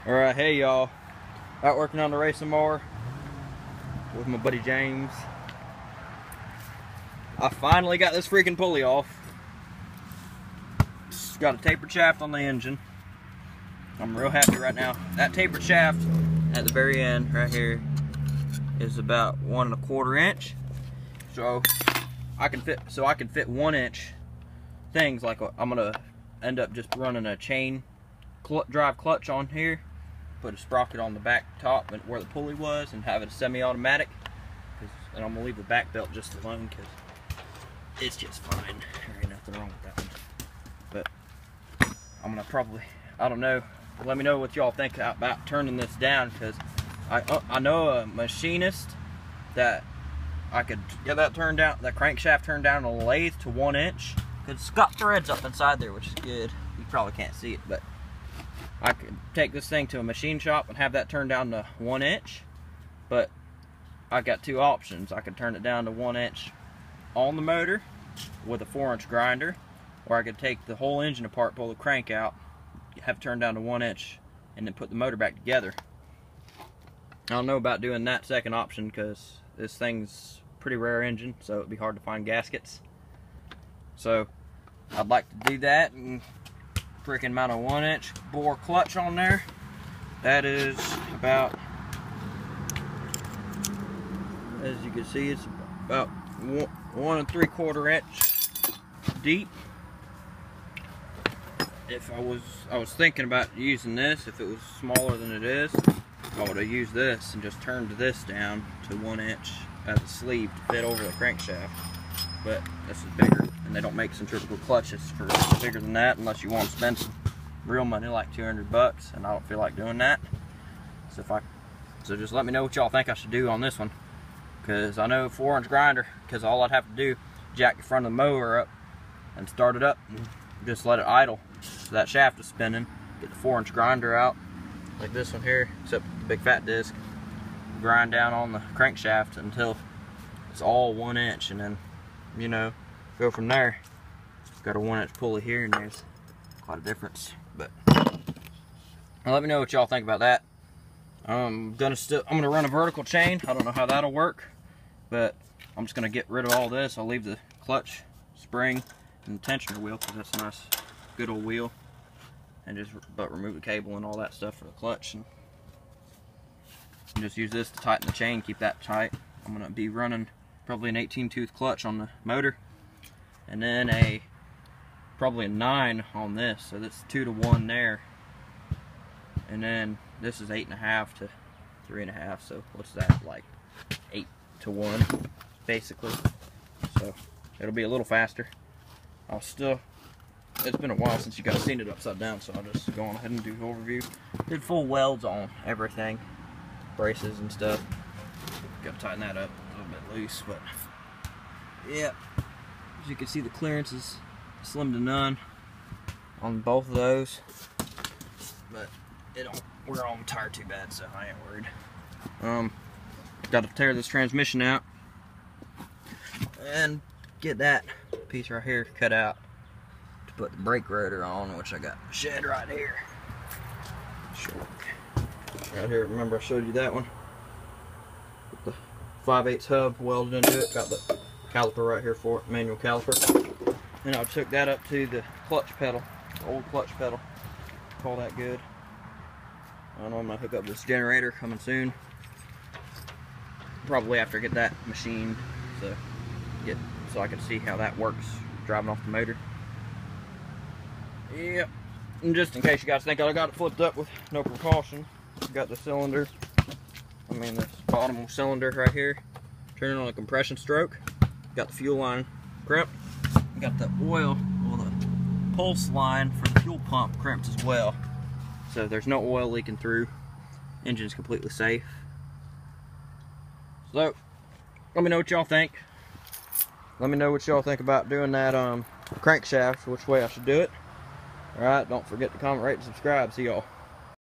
Alright, hey y'all. Out working on the Racin mower with my buddy James. I finally got this freaking pulley off. It's got a tapered shaft on the engine. I'm real happy right now. That tapered shaft at the very end right here is about 1 1/4 inch. So I can fit 1 inch things. Like I'm gonna end up just running a chain drive clutch on here, put a sprocket on the back top where the pulley was, and have it semi-automatic. And I'm gonna leave the back belt just alone because it's just fine. There ain't nothing wrong with that one. But I'm gonna probably, I don't know. Let me know what y'all think about turning this down, because I know a machinist that I could get that turned down, that crankshaft turned down on a lathe to 1 inch. It's got threads up inside there, which is good. You probably can't see it, but I could take this thing to a machine shop and have that turned down to 1 inch. But I got two options. I could turn it down to 1 inch on the motor with a 4-inch grinder, or I could take the whole engine apart, pull the crank out, have it turned down to 1 inch, and then put the motor back together. I don't know about doing that second option because this thing's a pretty rare engine, so it'd be hard to find gaskets. So I'd like to do that and freaking mount a 1 inch bore clutch on there. That is about, as you can see, it's about 1 3/4 inch deep. If I was thinking about using this, if it was smaller than it is, I would have used this and just turned this down to 1 inch as a sleeve to fit over the crankshaft. But this is bigger, and they don't make centrifugal clutches for bigger than that unless you want to spend some real money like 200 bucks, and I don't feel like doing that. So just let me know what y'all think I should do on this one, because I know 4-inch grinder, because all I'd have to do, jack the front of the mower up and start it up and just let it idle so that shaft is spinning. Get the 4-inch grinder out like this one here, except the big fat disc, grind down on the crankshaft until it's all 1 inch, and then, you know, go from there. Got a 1 inch pulley here, and there's quite a difference. But let me know what y'all think about that. I'm gonna run a vertical chain. I don't know how that'll work, but I'm just gonna get rid of all this. I'll leave the clutch, spring, and the tensioner wheel, because that's a nice, good old wheel, and just remove the cable and all that stuff for the clutch, and just use this to tighten the chain, keep that tight. I'm gonna be running probably an 18-tooth clutch on the motor, and then probably a 9 on this, so that's 2 to 1 there. And then this is 8.5 to 3.5, so what's that, like 8 to 1 basically. So it'll be a little faster. It's been a while since you guys seen it upside down, so I'll just go on ahead and do an overview. Did full welds on everything, braces and stuff. Got to tighten that up a little bit loose, but yeah, as you can see, the clearance is slim to none on both of those, but it don't wear on the tire too bad, so I ain't worried. Got to tear this transmission out and get that piece right here cut out to put the brake rotor on, which I got a shed right here. Right here, remember I showed you that one? With the 5/8 hub welded into it. Got the caliper right here for it, manual caliper. And I took that up to the clutch pedal, the old clutch pedal. Call that good. I don't know, I'm gonna hook up this generator coming soon. Probably after I get that machined, so I can see how that works driving off the motor. Yep. And just in case you guys think I got it flipped up with no precaution, got the cylinder, this bottom cylinder right here, turning on a compression stroke. Got the fuel line crimped. Got the oil, well, the pulse line for the fuel pump crimped as well. So there's no oil leaking through. Engine's completely safe. So let me know what y'all think. Let me know what y'all think about doing that crankshaft, which way I should do it. Alright, don't forget to comment, rate, and subscribe. See y'all.